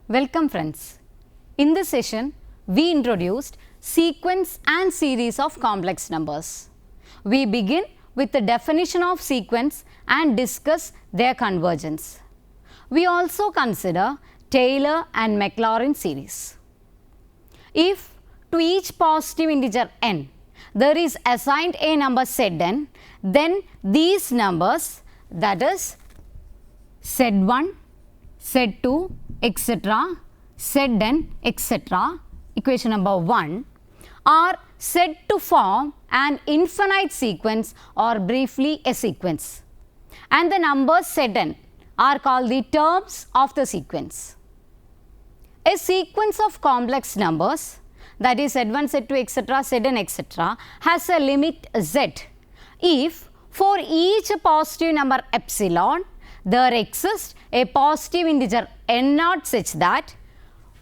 Welcome friends. In this session, we introduced sequence and series of complex numbers. We begin with the definition of sequence and discuss their convergence. We also consider Taylor and Maclauring series. If to each positive integer n there is assigned a number Zn, then these numbers, that is Z1, Z2, etc., Zn, etc., equation number 1, are said to form an infinite sequence or briefly a sequence, and the numbers Zn are called the terms of the sequence. A sequence of complex numbers, that is Z1, Z2, etc., Zn, etc., has a limit z if for each positive number epsilon there exists a positive integer n0 such that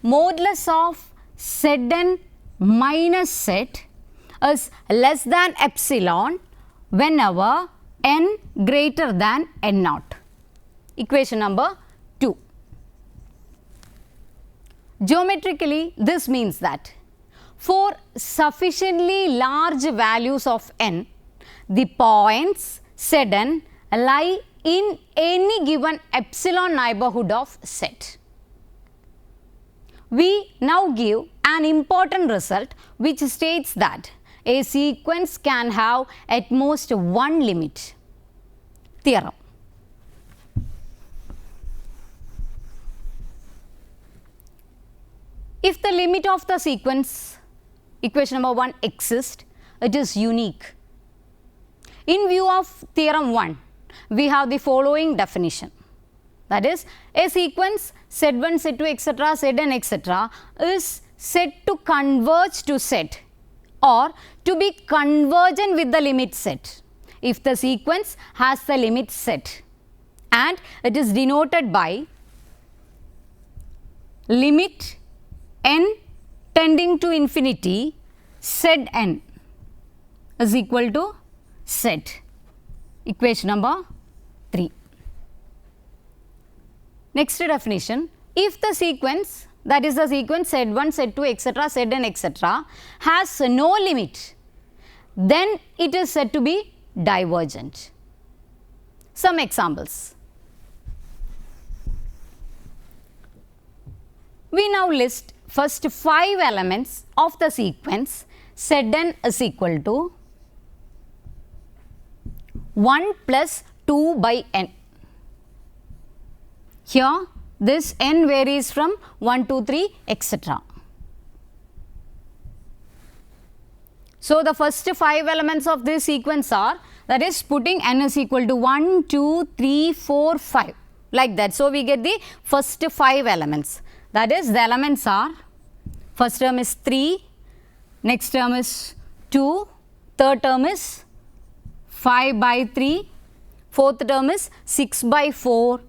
modulus of Zn minus z is less than epsilon whenever n greater than n0. Equation number 2. Geometrically, this means that for sufficiently large values of n, the points Zn lie in any given epsilon neighborhood of Z. We now give an important result which states that a sequence can have at most one limit. Theorem. If the limit of the sequence, equation number 1, exists, it is unique. In view of theorem 1, we have the following definition, that is a sequence Z1, Z2, etc., Zn, etc. is said to converge to Z or to be convergent with the limit Z if the sequence has the limit Z, and it is denoted by limit n tending to infinity Zn is equal to Z. Equation number 3. Next definition, if the sequence, that is the sequence Z1, Z2, etc., Zn, etc., has no limit, then it is said to be divergent. Some examples. We now list first 5 elements of the sequence Zn is equal to 1 plus 2 by n. Here this n varies from 1, 2, 3, etc. So the first 5 elements of this sequence are, that is putting n is equal to 1, 2, 3, 4, 5, like that. So we get the first 5 elements. That is, the elements are, first term is 3, next term is 2, third term is 5 by 3, fourth term is 6 by 4,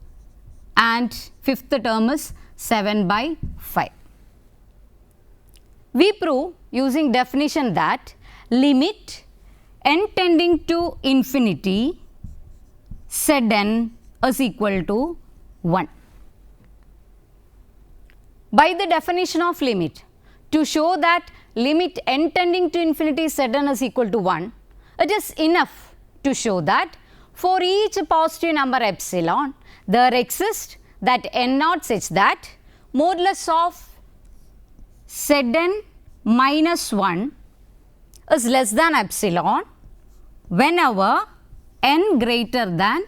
and fifth term is 7 by 5. We prove using definition that limit n tending to infinity Zn is equal to 1. By the definition of limit, to show that limit n tending to infinity Zn is equal to 1, it is enough to show that for each positive number epsilon, there exists that n0 such that modulus of Zn minus 1 is less than epsilon whenever n greater than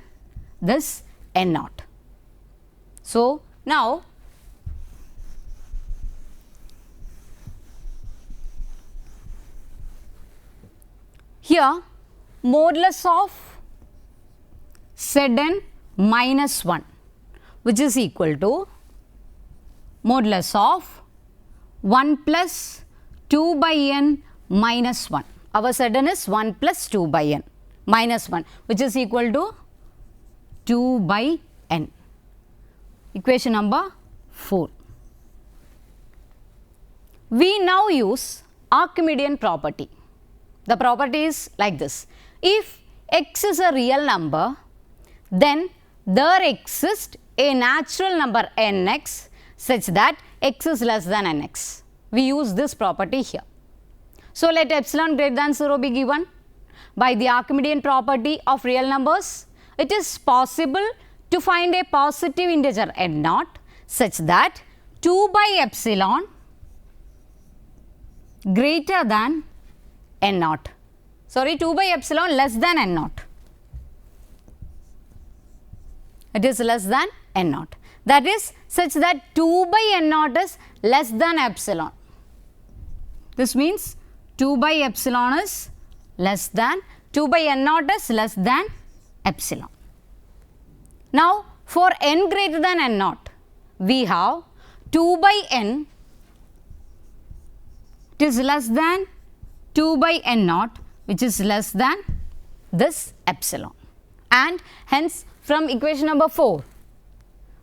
this n0. So now here modulus of Zn minus 1, which is equal to modulus of 1 plus 2 by n minus 1. Our Zn is 1 plus 2 by n minus 1, which is equal to 2 by n. Equation number 4. We now use Archimedean property. The property is like this. If x is a real number, then there exists a natural number nx such that x is less than nx. We use this property here. So, let epsilon greater than 0 be given. By the Archimedean property of real numbers, it is possible to find a positive integer n naught such that 2 by epsilon greater than n naught. Sorry, 2 by epsilon less than n naught. It is less than n naught. That is such that 2 by n naught is less than epsilon. This means 2 by epsilon is less than 2 by n naught is less than epsilon. Now, for n greater than n naught, we have 2 by n, it is less than 2 by n naught, which is less than this epsilon. And hence, from equation number 4,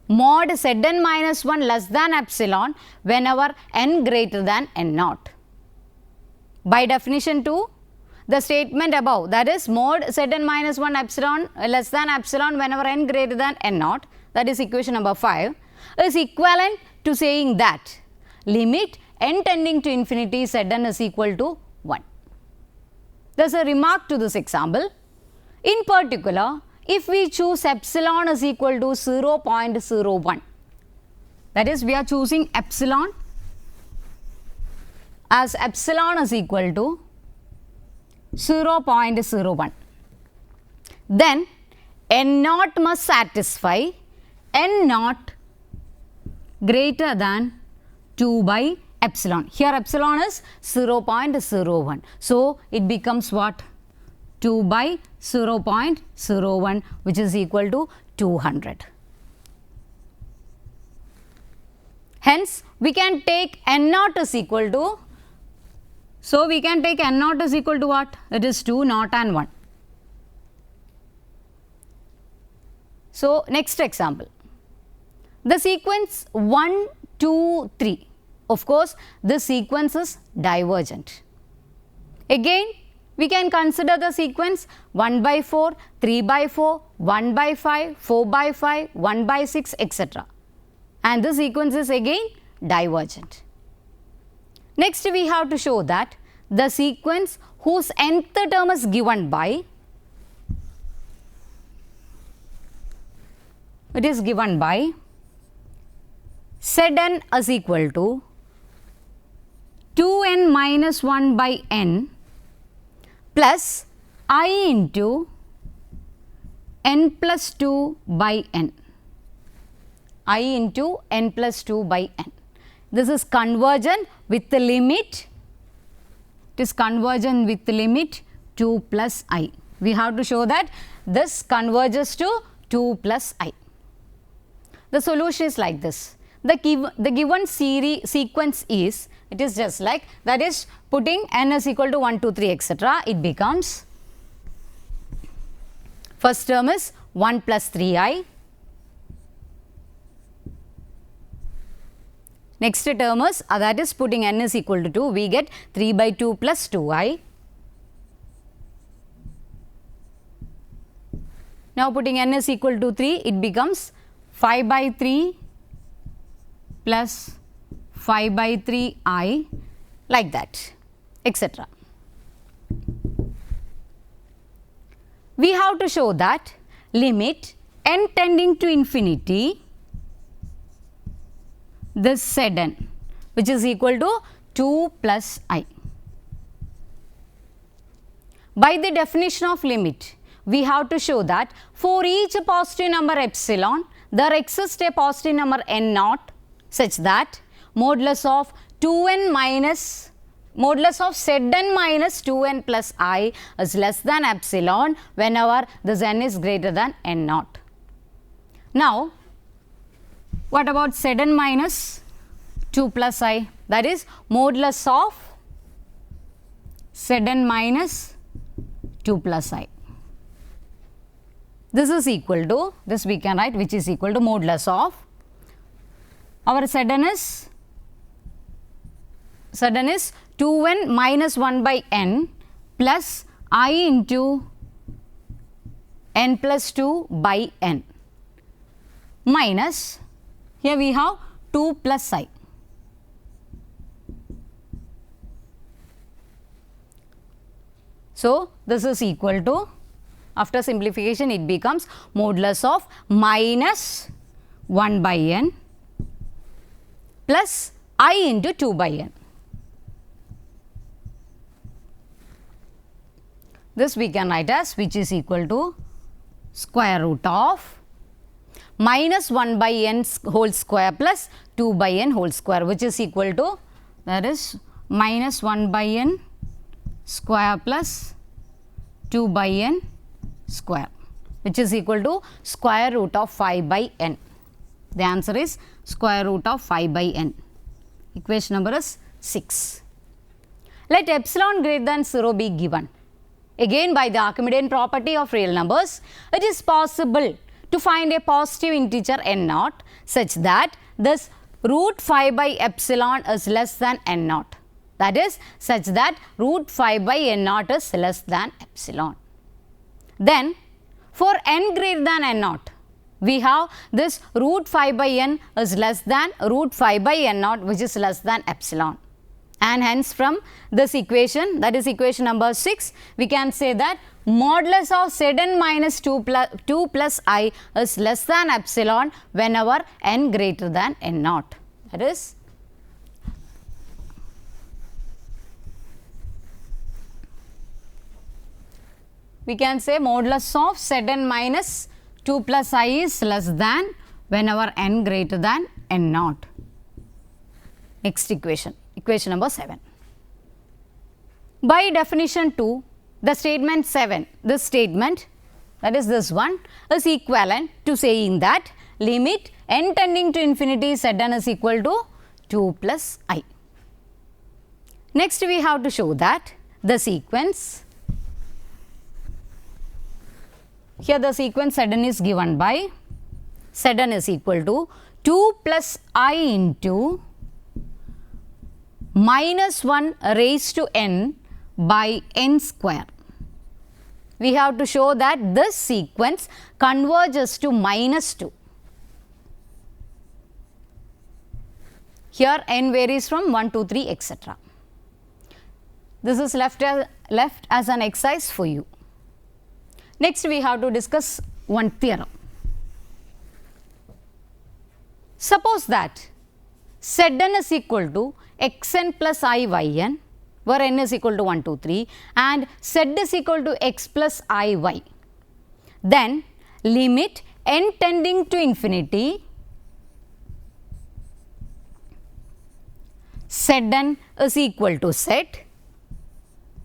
mod Zn minus 1 less than epsilon whenever n greater than n naught. By definition 2, the statement above, that is mod Zn minus 1 epsilon less than epsilon whenever n greater than n naught, that is equation number 5, is equivalent to saying that limit n tending to infinity Zn is equal to 1. There is a remark to this example. In particular, if we choose epsilon is equal to 0.01, that is we are choosing epsilon as epsilon is equal to 0.01, then n naught must satisfy n naught greater than 2 by epsilon. Here epsilon is 0.01. So, it becomes what? 2 by 0.01, which is equal to 200. Hence, we can take n naught is equal to, so we can take n naught is equal to what? It is 2 naught and 1. So, next example. The sequence 1, 2, 3. Of course, this sequence is divergent. Again, we can consider the sequence 1 by 4, 3 by 4, 1 by 5, 4 by 5, 1 by 6, etc. And this sequence is again divergent. Next, we have to show that the sequence whose nth term is given by, it is given by Zn is equal to 2n minus 1 by n plus I into n plus 2 by n. I into n plus 2 by n. This is convergent with the limit, it is convergent with the limit 2 plus I. We have to show that this converges to 2 plus I. The solution is like this. The given sequence is, it is just like, that is putting n is equal to 1, 2, 3, etc. It becomes, first term is 1 plus 3i, next term is, that is putting n is equal to 2, we get 3 by 2 plus 2i. Now putting n is equal to 3, it becomes 5 by 3 plus 5 by 3i, like that, etc. We have to show that limit n tending to infinity this Zn, which is equal to 2 plus I. By the definition of limit, we have to show that for each positive number epsilon, there exists a positive number n naught such that modulus of 2n minus, modulus of Zn minus 2n plus I is less than epsilon whenever this n is greater than n naught. Now, what about Zn minus 2 plus I? That is modulus of Zn minus 2 plus I. This is equal to, this we can write, which is equal to modulus of, our Zn is 2n minus 1 by n plus I into n plus 2 by n minus, here we have 2 plus I. So, this is equal to, after simplification it becomes modulus of minus 1 by n plus I into 2 by n. This we can write as, which is equal to square root of minus 1 by n whole square plus 2 by n whole square, which is equal to, that is minus 1 by n square plus 2 by n square, which is equal to square root of 5 by n. The answer is square root of 5 by n. Equation number is 6. Let epsilon greater than 0 be given. Again, by the Archimedean property of real numbers, it is possible to find a positive integer n naught such that this root 5 by epsilon is less than n naught. That is, such that root 5 by n naught is less than epsilon. Then, for n greater than n naught, we have this root 5 by n is less than root 5 by n naught, which is less than epsilon. And hence, from this equation, that is equation number 6, we can say that modulus of Zn minus 2 plus I is less than epsilon whenever n greater than n naught. That is, we can say modulus of Zn minus 2 plus I is less than whenever n greater than n naught. Next equation, equation number 7. By definition 2, the statement 7, this statement, that is this one, is equivalent to saying that limit n tending to infinity Zn is equal to 2 plus I. Next, we have to show that the sequence, here the sequence Zn is given by Zn is equal to 2 plus I into minus 1 raised to n by n square. We have to show that this sequence converges to minus 2. Here n varies from 1, 2, 3, etc. This is left as an exercise for you. Next, we have to discuss one theorem. Suppose that Zn is equal to xn plus I yn, where n is equal to 1, 2, 3, and z is equal to x plus I y. Then, limit n tending to infinity Zn is equal to z,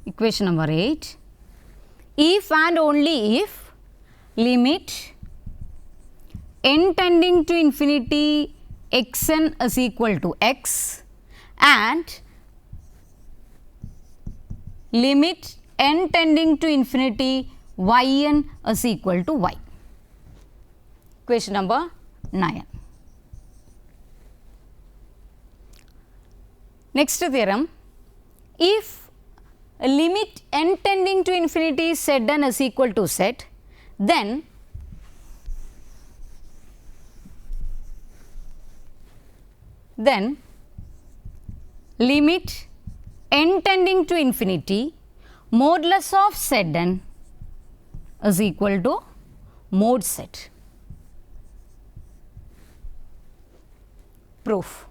equation number 8, if and only if limit n tending to infinity xn is equal to x and limit n tending to infinity yn is equal to y. Question number 9. Next theorem, if limit n tending to infinity Zn is equal to z, then limit n tending to infinity modulus of Zn is equal to mod z. Proof.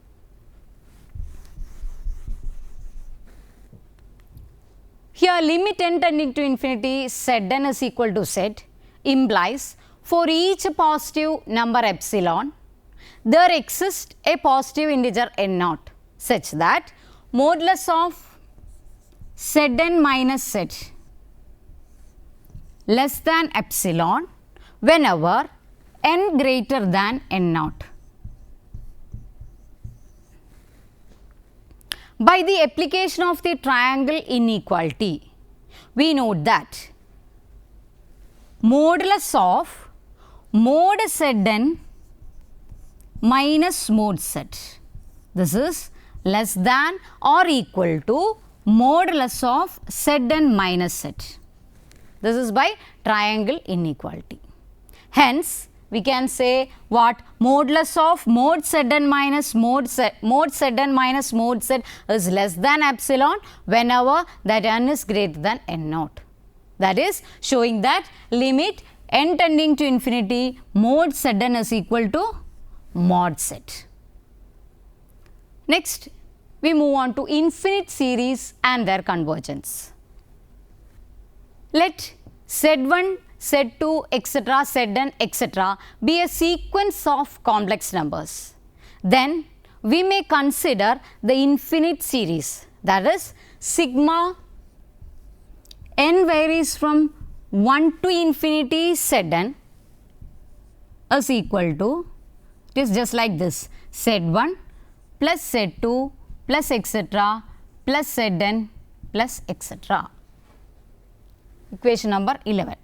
Here limit n tending to infinity Zn is equal to z implies for each positive number epsilon, there exists a positive integer n naught such that modulus of Zn minus z less than epsilon whenever n greater than n naught. By the application of the triangle inequality, we note that modulus of mod Zn minus mod z, this is less than or equal to modulus of Zn minus z. This is by triangle inequality. Hence, we can say what? Modulus of mod Zn minus mod Zn minus mod Z is less than epsilon whenever that n is greater than n naught. That is showing that limit n tending to infinity mod Zn is equal to mod Z. Next, we move on to infinite series and their convergence. Let Z1, Z2, etc., Zn, etc. be a sequence of complex numbers. Then we may consider the infinite series, that is sigma n varies from 1 to infinity Zn is equal to, it is just like this, Z1 plus Z2 plus etc. plus Zn plus etc. Equation number 11.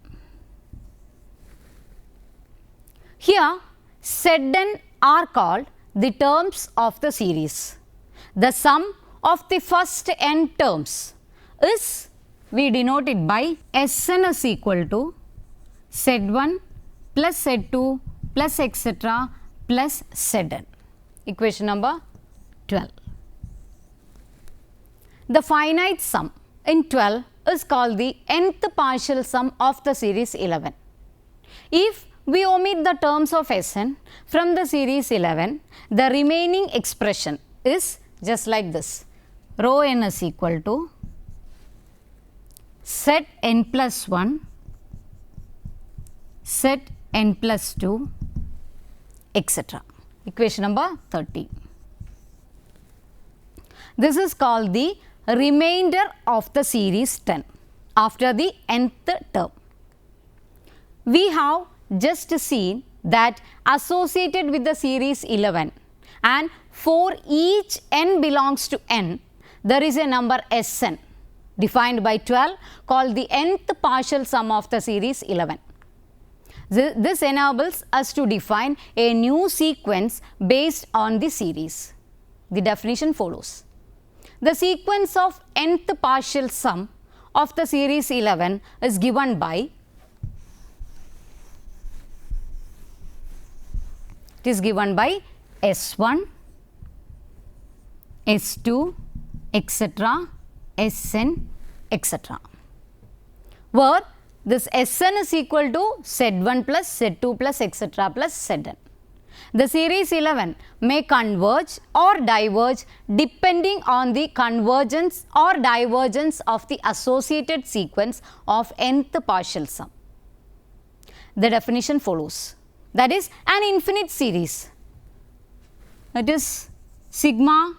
Here Zn are called the terms of the series. The sum of the first n terms is, we denote it by Sn is equal to Z1 plus Z2 plus etc. plus Zn. Equation number 12. The finite sum in 12 is called the nth partial sum of the series 11. If we omit the terms of Sn from the series 11, the remaining expression is just like this. Rho n is equal to set n plus 1, set n plus 2, etc. Equation number 13. This is called the remainder of the series 10 after the nth term. We have just seen that associated with the series 11 and for each n belongs to n, there is a number Sn defined by 12 called the nth partial sum of the series 11. This enables us to define a new sequence based on the series. The definition follows. The sequence of nth partial sum of the series 11 is given by, it is given by S1, S2, etc., Sn, etc. where this Sn is equal to Z1 plus Z2 plus etc. plus Zn. The series 11 may converge or diverge depending on the convergence or divergence of the associated sequence of nth partial sum. The definition follows. That is an infinite series. It is sigma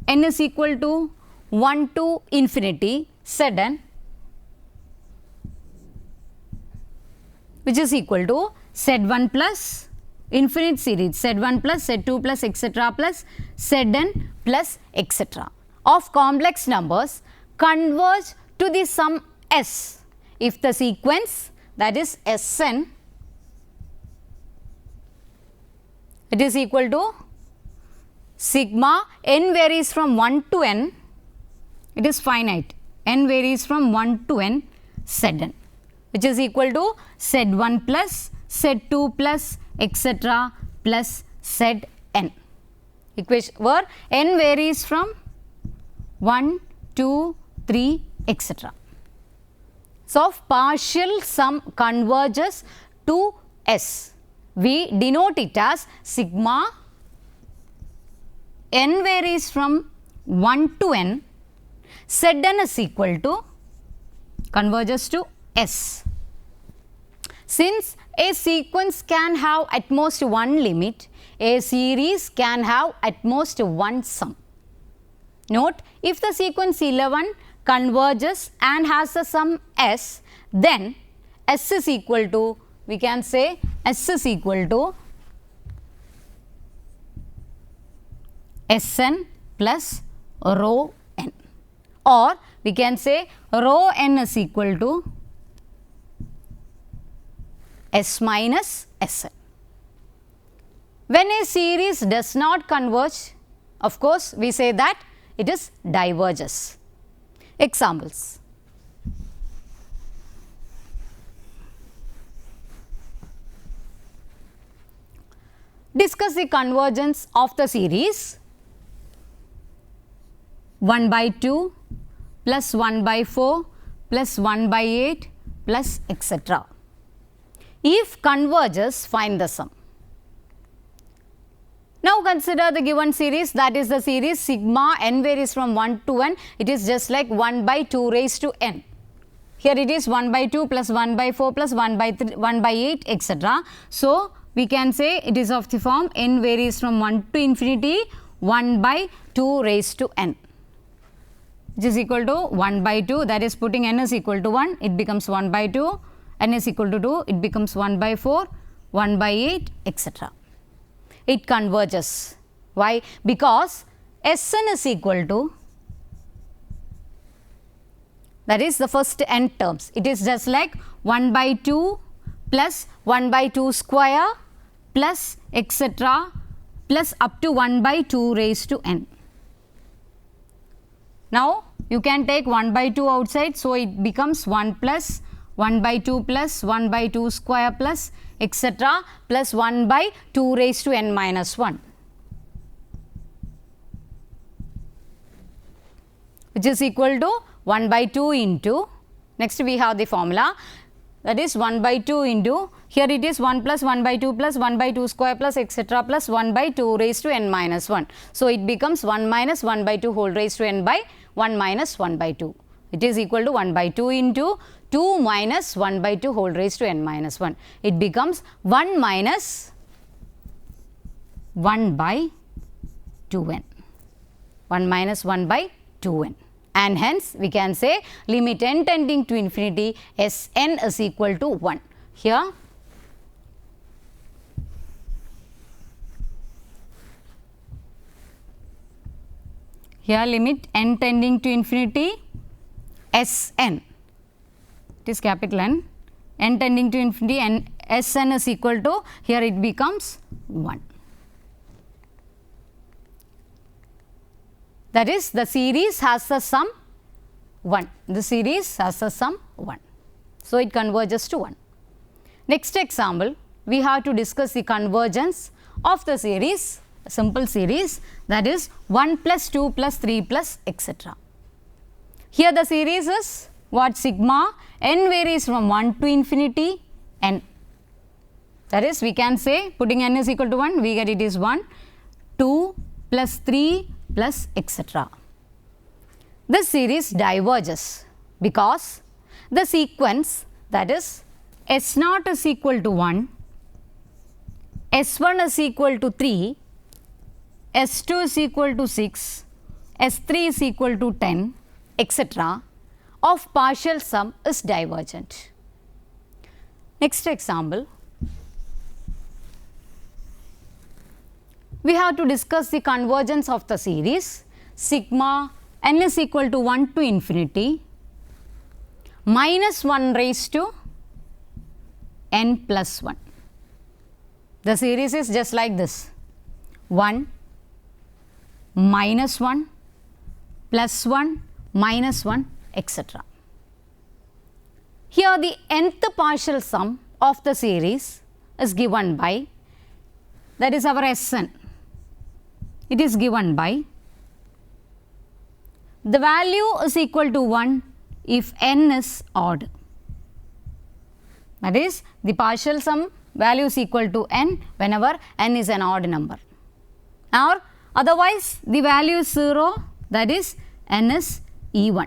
n is equal to 1 to infinity Zn, which is equal to Z1 plus infinite series Z1 plus Z2 plus etc. plus Zn plus etc. of complex numbers converge to the sum S if the sequence, that is Sn, it is equal to sigma n varies from 1 to n, it is finite, n varies from 1 to n Zn, which is equal to Z1 plus Z2 plus etc. plus Zn. Equation where n varies from 1, 2, 3, etc. So, if partial sum converges to S, we denote it as sigma n varies from 1 to n, Zn is equal to converges to S. Since a sequence can have at most one limit, a series can have at most one sum. Note, if the sequence 11 converges and has a sum S, then S is equal to, we can say S is equal to Sn plus rho n, or we can say rho n is equal to S minus Sn. When a series does not converge, of course, we say that it is diverges. Examples. discuss the convergence of the series 1 by 2 plus 1 by 4 plus 1 by 8 plus etc. If converges, find the sum. Now consider the given series, that is the series sigma n varies from 1 to n. It is just like 1 by 2 raised to n. Here it is 1 by 2 plus 1 by 4 plus 1 by 3, 1 by 8 etc. So, we can say it is of the form n varies from 1 to infinity 1 by 2 raised to n, which is equal to 1 by 2, that is putting n is equal to 1, it becomes 1 by 2, n is equal to 2, it becomes 1 by 4, 1 by 8 etc. It converges. Why? Because Sn is equal to, that is the first n terms, it is just like 1 by 2 plus 1 by 2 square plus etc. plus up to 1 by 2 raised to n. Now, you can take 1 by 2 outside, so it becomes 1 plus 1 by 2 plus 1 by 2 square plus etc. plus 1 by 2 raised to n minus 1, which is equal to 1 by 2 into, next we have the formula, that is 1 by 2 into, here it is 1 plus 1 by 2 plus 1 by 2 square plus etc. plus 1 by 2 raised to n minus 1. So, it becomes 1 minus 1 by 2 whole raised to n by 1 minus 1 by 2. It is equal to 1 by 2 into 2 minus 1 by 2 whole raised to n minus 1. It becomes 1 minus 1 by 2n, 1 minus 1 by 2n. And hence, we can say limit n tending to infinity Sn is equal to 1. Here, limit n tending to infinity Sn, it is capital N, n tending to infinity and Sn is equal to, here it becomes 1. That is, the series has the sum 1, the series has the sum 1. So, it converges to 1. Next example, we have to discuss the convergence of the series, a simple series, that is 1 plus 2 plus 3 plus etc. Here the series is what? Sigma n varies from 1 to infinity n. That is, we can say putting n is equal to 1, we get it is 1, 2 plus 3 plus etc. This series diverges because the sequence, that is S0 is equal to 1, S1 is equal to 3, S2 is equal to 6, S3 is equal to 10 etc. of partial sum is divergent. Next example, we have to discuss the convergence of the series sigma n is equal to 1 to infinity minus 1 raised to n plus 1. The series is just like this: 1 minus 1 plus 1 minus 1 etc. Here the nth partial sum of the series is given by, that is our Sn. It is given by, the value is equal to 1 if n is odd. That is, the partial sum value is equal to n whenever n is an odd number, or otherwise the value is 0, that is n is even.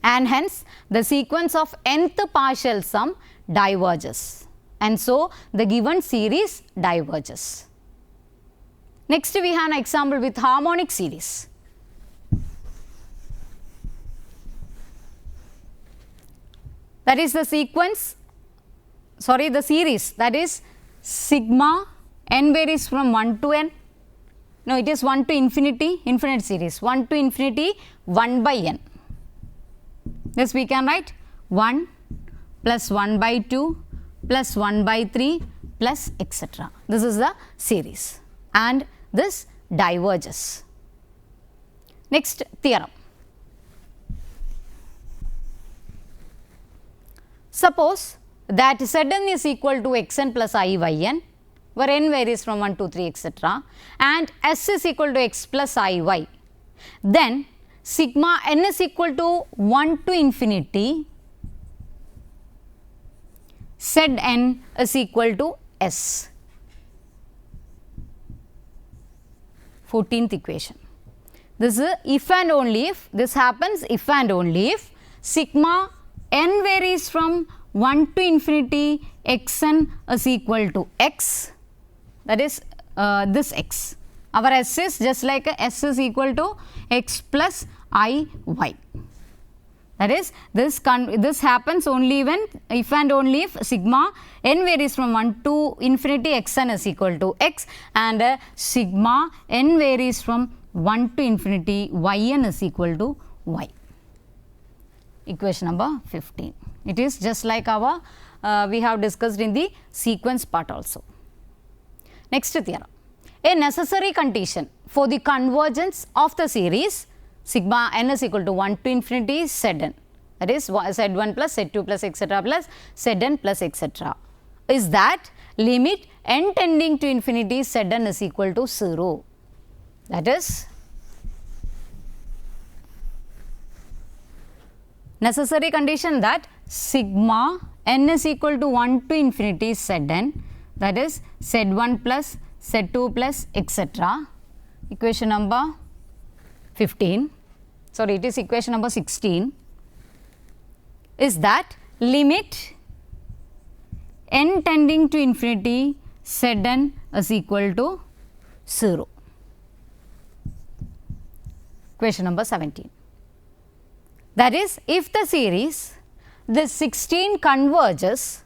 And hence, the sequence of nth partial sum diverges, and so the given series diverges. Next, we have an example with harmonic series. That is the sequence, the series, that is sigma n varies from 1 to n. No, it is 1 to infinity, infinite series, 1 to infinity 1 by n. This we can write 1 plus 1 by 2 plus 1 by 3 plus etc. This is the series and this diverges. Next theorem. Suppose that Zn is equal to xn plus I by n where n varies from 1, 2, 3, etc. and S is equal to x plus iy, then sigma n is equal to 1 to infinity Z n is equal to S. 14th equation. This is if and only if, this happens if and only if sigma n varies from 1 to infinity x n is equal to x, that is this x. Our S is just like a S is equal to x plus I y. That is this happens only when if and only if sigma n varies from 1 to infinity x n is equal to x and sigma n varies from 1 to infinity y n is equal to y. Equation number 15. It is just like our we have discussed in the sequence part also. Next theorem. A necessary condition for the convergence of the series sigma n is equal to 1 to infinity Z n, that is Z1 plus Z2 plus etc. plus Zn plus etc. is that limit n tending to infinity Zn is equal to 0. That is necessary condition that sigma n is equal to 1 to infinity Zn, that is Z1 plus Z2 plus etc. Equation number 15, sorry, it is equation number 16, is that limit n tending to infinity Zn is equal to 0. Question number 17. That is, if the series this 16 converges,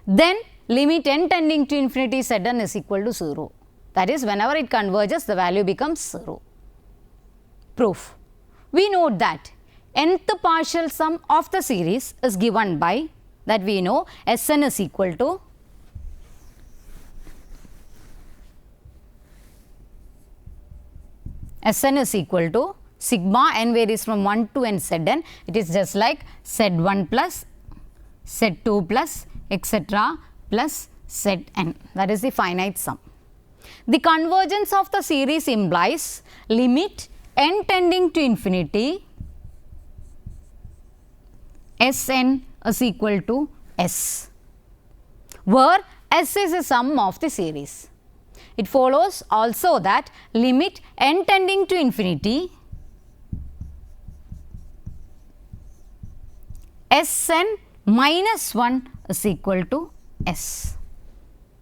then limit n tending to infinity Zn is equal to 0. That is, whenever it converges, the value becomes 0. Proof. We note that nth partial sum of the series is given by, that we know Sn is equal to sigma n varies from 1 to n Zn. It is just like Z1 plus Z2 plus etc. plus Zn, that is the finite sum. The convergence of the series implies limit n tending to infinity Sn is equal to S, where S is the sum of the series. It follows also that limit n tending to infinity Sn minus 1 is equal to S.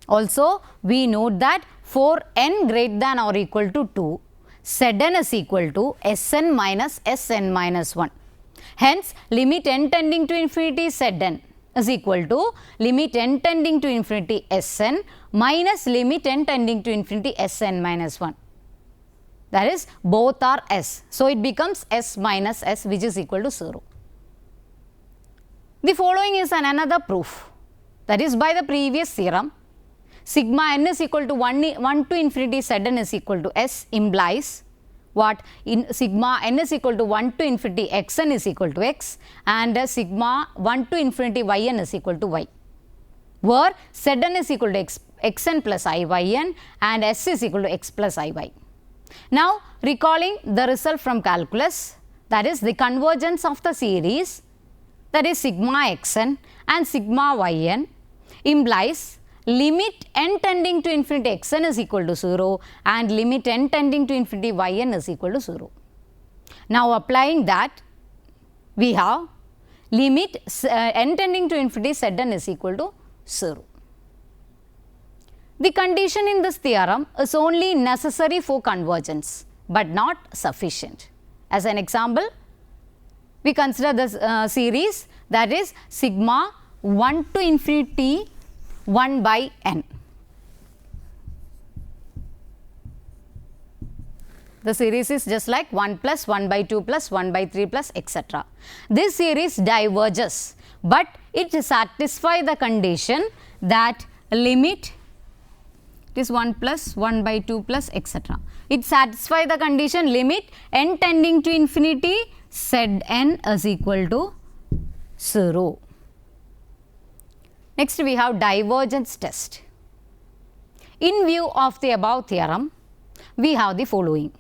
Also, we note that for n greater than or equal to 2, Zn is equal to Sn minus Sn minus 1. Hence, limit n tending to infinity Zn is equal to limit n tending to infinity Sn minus limit n tending to infinity Sn minus 1. That is, both are S. So, it becomes S minus S, which is equal to 0. The following is another proof, that is, by the previous theorem, sigma n is equal to 1 to infinity Zn is equal to S implies what? In sigma n is equal to 1 to infinity xn is equal to x and sigma 1 to infinity yn is equal to y, where Zn is equal to xn plus iyn and S is equal to x plus iy. Now, recalling the result from calculus, that is the convergence of the series, that is sigma xn and sigma yn implies limit n tending to infinity xn is equal to 0 and limit n tending to infinity yn is equal to 0. Now, applying that, we have limit n tending to infinity Zn is equal to 0. The condition in this theorem is only necessary for convergence, but not sufficient. As an example, we consider this series, that is sigma 1 to infinity 1 by n. The series is just like 1 plus 1 by 2 plus 1 by 3 plus etc. This series diverges, but it satisfies the condition that limit, it is 1 plus 1 by 2 plus etc. It satisfies the condition limit n tending to infinity Zn is equal to 0. Next, we have divergence test. in view of the above theorem, we have the following.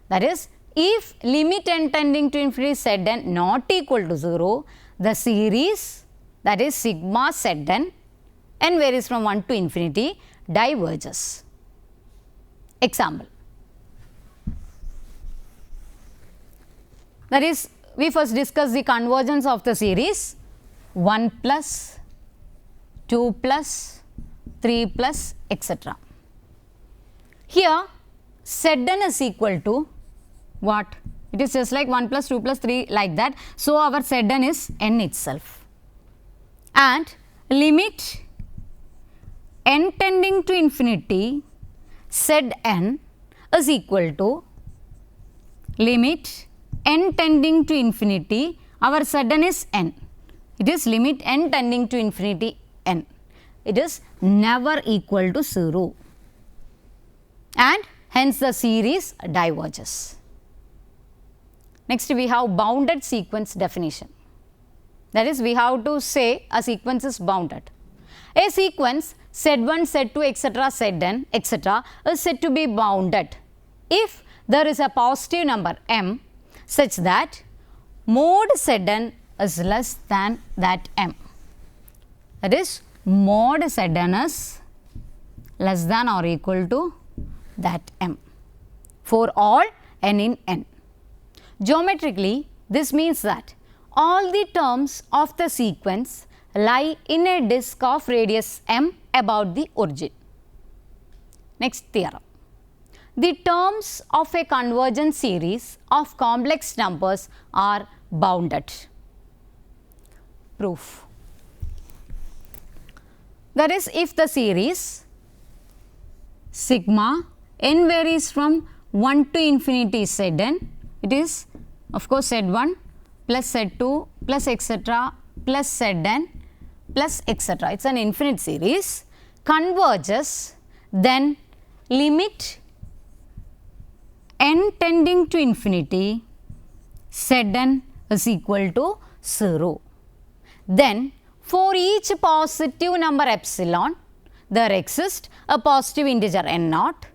That is, if limit n tending to infinity z n not equal to 0, the series, that is sigma z n varies from 1 to infinity, diverges. Example. That is, we first discuss the convergence of the series 1 plus, 2 plus, 3 plus, etc. Here z n is equal to what? It is just like 1 plus 2 plus 3 like that. So, our z n is n itself, and limit n tending to infinity z n is equal to limit n tending to infinity, our z n is n. It is limit n tending to infinity n. It is never equal to 0, and hence the series diverges. Next, we have bounded sequence definition. That is, we have to say a sequence is bounded. A sequence z1, z2, etc., zn, etc. is said to be bounded if there is a positive number m such that mod zn is less than that m. That is, mod zn is less than or equal to that m for all n in n. Geometrically, this means that all the terms of the sequence lie in a disk of radius m about the origin. Next theorem. The terms of a convergent series of complex numbers are bounded. Proof. That is, if the series sigma n varies from 1 to infinity zn, it is of course z1 plus z2 plus etc. plus zn plus etc. It is an infinite series, converges, then limit n tending to infinity zn is equal to 0. Then for each positive number epsilon, there exists a positive integer n naught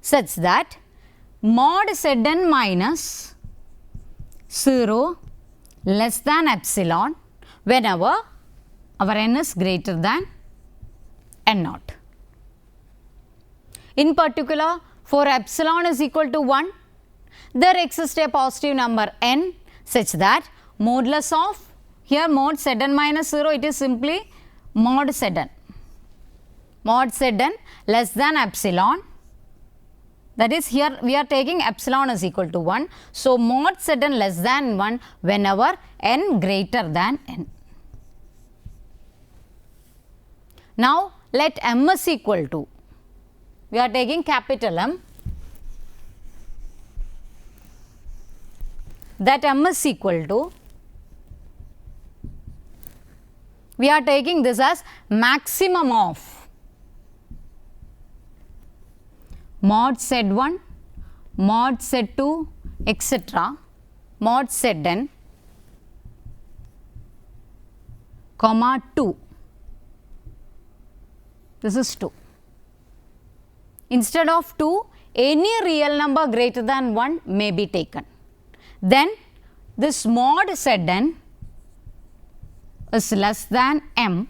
such that mod zn minus 0 less than epsilon whenever our n is greater than n naught. In particular, for epsilon is equal to 1, there exists a positive number n such that modulus of, here mod zn minus 0, it is simply mod zn. Mod zn less than epsilon, that is, here we are taking epsilon is equal to 1. So, mod zn less than 1 whenever n greater than n. Now, let m is equal to, we are taking capital M, that m is equal to, we are taking this as maximum of mod z1, mod z2, etc., mod zn, comma 2. This is 2. Instead of 2, any real number greater than 1 may be taken. Then this mod zn is less than m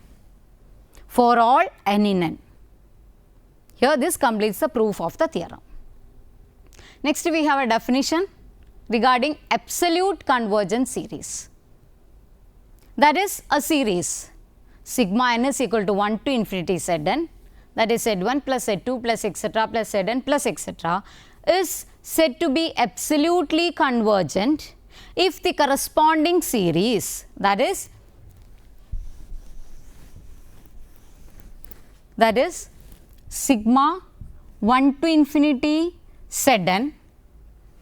for all n in n. Here this completes the proof of the theorem. Next we have a definition regarding absolute convergent series. That is, a series sigma n is equal to 1 to infinity zn, that is z1 plus z2 plus etc. plus zn plus etc. is said to be absolutely convergent if the corresponding series, that is sigma 1 to infinity zn,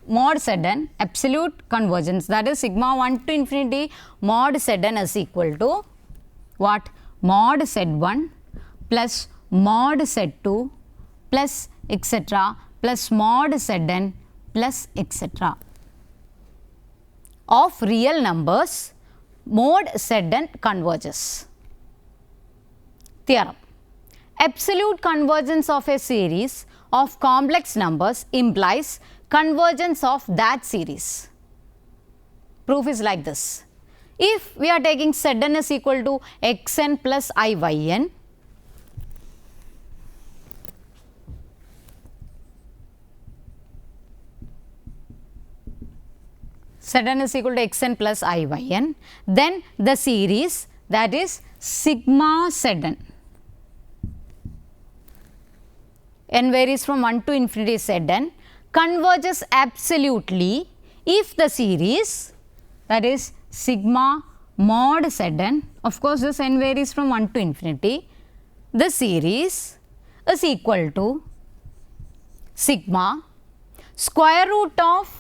mod zn, absolute convergence, that is sigma 1 to infinity mod zn is equal to what? Mod z1 plus mod z2 plus etc. plus mod zn plus etc. of real numbers, mod zn converges. Theorem. absolute convergence of a series of complex numbers implies convergence of that series. Proof is like this. If we are taking Zn is equal to xn plus iyn, Zn is equal to xn plus iyn, then the series, that is sigma Zn, n varies from 1 to infinity Zn, converges absolutely if the series, that is sigma mod Zn, of course this n varies from 1 to infinity, the series is equal to sigma square root of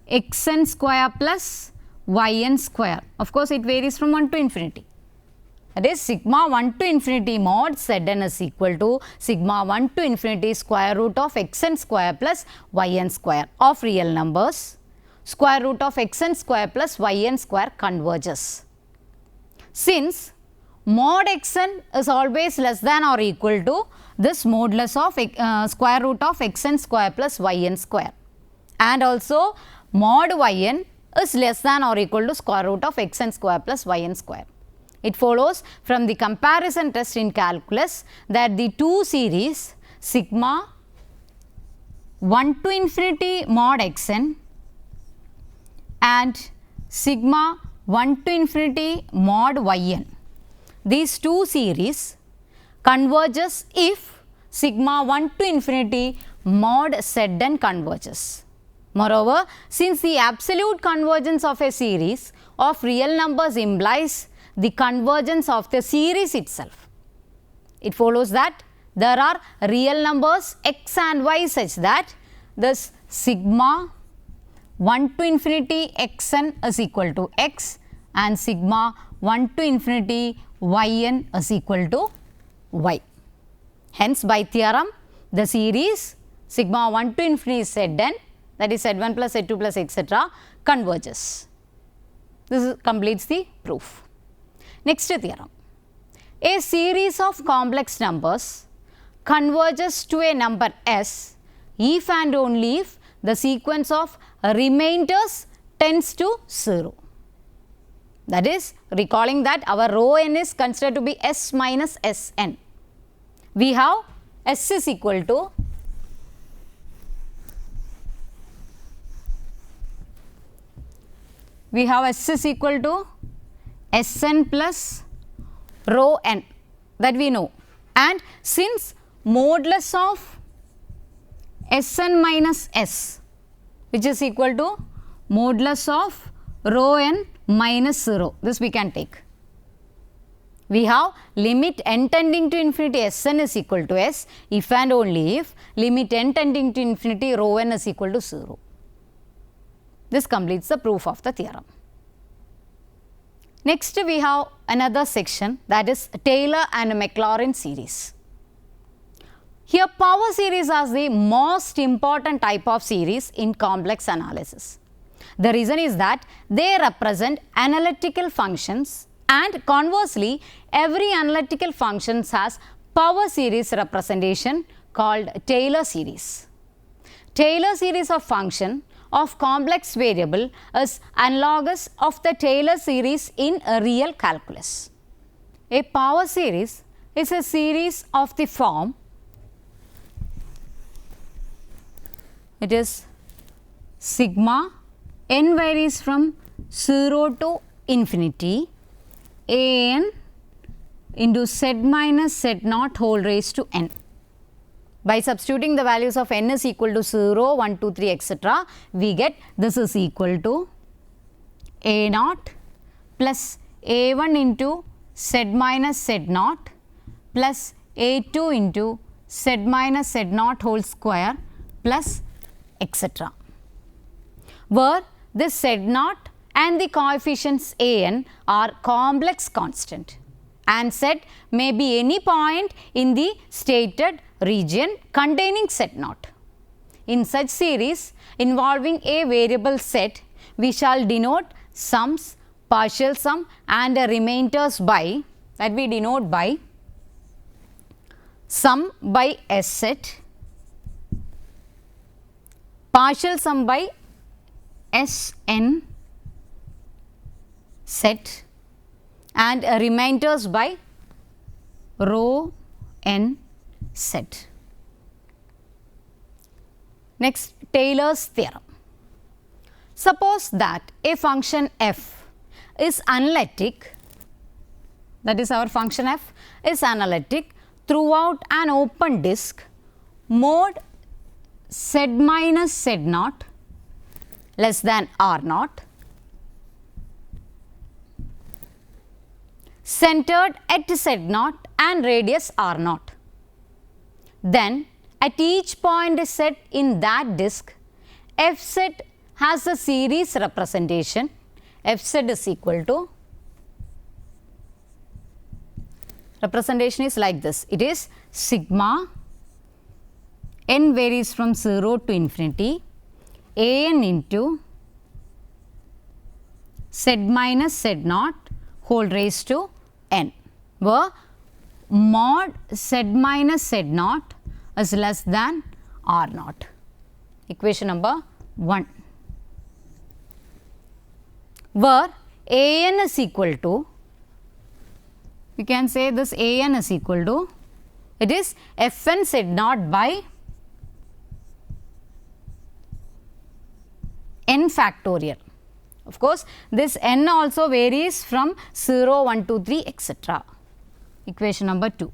xn square plus yn square. Of course it varies from 1 to infinity. That is sigma 1 to infinity mod Zn is equal to sigma 1 to infinity square root of xn square plus yn square of real numbers. Square root of xn square plus yn square converges. Since mod xn is always less than or equal to this modulus of square root of xn square plus yn square, and also mod yn is less than or equal to square root of xn square plus yn square. It follows from the comparison test in calculus that the two series sigma 1 to infinity mod xn and sigma 1 to infinity mod yn, these two series converges if sigma 1 to infinity mod Zn converges. Moreover, since the absolute convergence of a series of real numbers implies the convergence of the series itself, it follows that there are real numbers x and y such that this sigma 1 to infinity xn is equal to x and sigma 1 to infinity yn is equal to y. Hence, by theorem, the series sigma 1 to infinity Zn, that is Z1 plus Z2 plus etc. converges. This completes the proof. Next theorem. A series of complex numbers converges to a number s if and only if the sequence of remainders tends to 0. That is, recalling that our rho n is considered to be s minus Sn. We have s is equal to Sn plus rho n, that we know, and since modulus of Sn minus s, which is equal to modulus of rho n minus 0, this we can take. We have limit n tending to infinity Sn is equal to s if and only if limit n tending to infinity rho n is equal to 0. This completes the proof of the theorem. Next, we have another section, that is Taylor and Maclauring series. Here, power series are the most important type of series in complex analysis. The reason is that they represent analytical functions, and conversely, every analytical function has power series representation called Taylor series. Taylor series of function of complex variable is analogous of the Taylor series in a real calculus. A power series is a series of the form, it is sigma n varies from 0 to infinity a n into z minus z naught whole raised to n. By substituting the values of n is equal to 0, 1, 2, 3 etc., we get this is equal to a naught plus a1 into z minus z naught plus a2 into z minus z naught whole square plus etc., where this z naught and the coefficients a n are complex constant and z may be any point in the stated region containing z naught. In such series involving a variable set, we shall denote sums, partial sum and remainders by, that we denote by sum by S set, partial sum by Sn set, and remainders by rho n set. Next, Taylor's theorem. Suppose that a function f is analytic, that is our function f is analytic throughout an open disk mod z minus z naught less than r naught, centered at z naught and radius r naught. Then at each point set in that disk, f set has a series representation. F set is equal to, representation is like this. It is sigma, n varies from 0 to infinity, an into z minus z naught whole raised to n, where mod z minus z naught is less than r naught. Equation number 1. Where an is equal to, we can say this an is equal to, it is fn z naught by n factorial. Of course, this n also varies from 0, 1, 2, 3, etc. Equation number 2.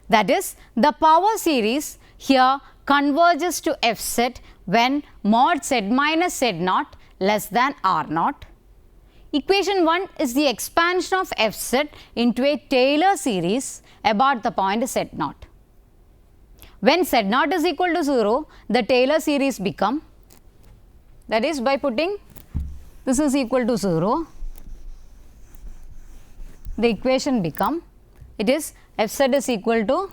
That is, the power series here converges to f set when mod z minus z naught less than r naught. Equation 1 is the expansion of f set into a Taylor series about the point z naught. When z naught is equal to 0, the Taylor series become, that is by putting this is equal to 0, the equation become, it is f set is equal to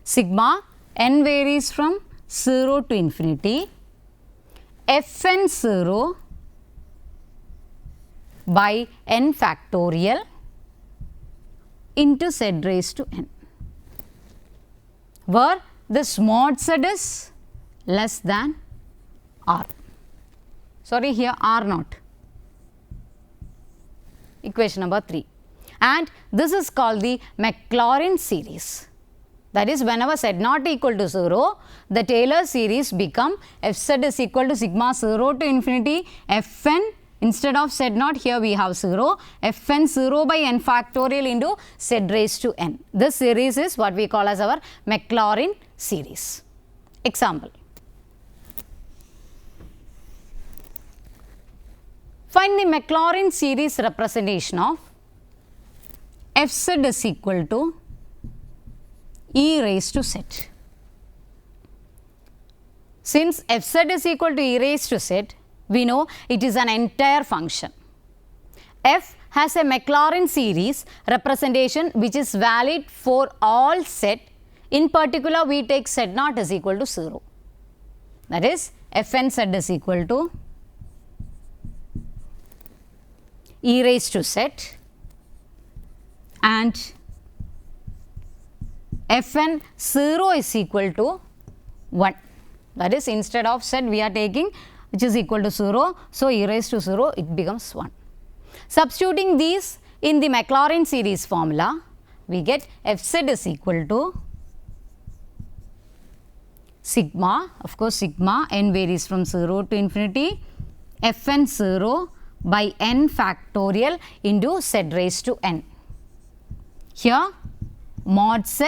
sigma, n varies from 0 to infinity, fn 0 by n factorial into z raised to n, where this mod z is less than r, sorry here r naught. Equation number 3, and this is called the Maclauring series. That is, whenever z naught equal to 0, the Taylor series become f z is equal to sigma 0 to infinity fn, instead of z naught here we have 0, fn 0 by n factorial into z raised to n. This series is what we call as our Maclauring series. Example. Find the Maclauring series representation of f z is equal to e raised to z. Since f z is equal to e raised to z, we know it is an entire function. F has a Maclauring series representation which is valid for all z. In particular, we take z naught is equal to 0. That is, fn z is equal to e raised to z and fn 0 is equal to 1. That is, instead of z we are taking which is equal to 0. So, e raised to 0 it becomes 1. Substituting these in the Maclauring series formula, we get f z is equal to sigma, of course sigma, n varies from 0 to infinity, fn 0 by n factorial into z raised to n. Here mod z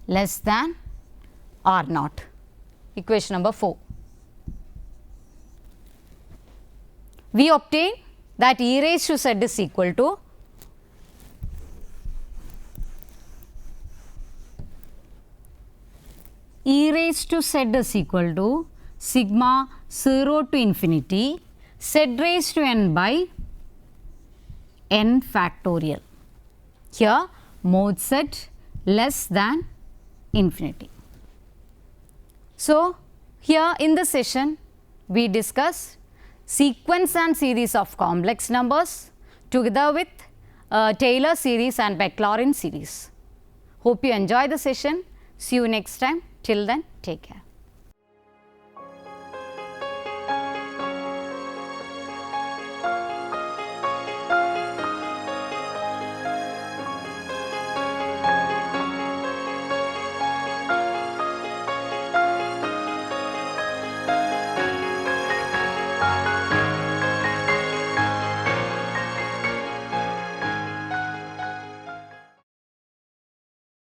less than r naught. Equation number 4. We obtain that e raised to z is equal to e raised to z is equal to sigma 0 to infinity z raised to n by n factorial. Here mod z less than infinity. So, here in the session we discussed sequence and series of complex numbers together with Taylor series and Maclauring series. Hope you enjoy the session. See you next time. Till then, take care.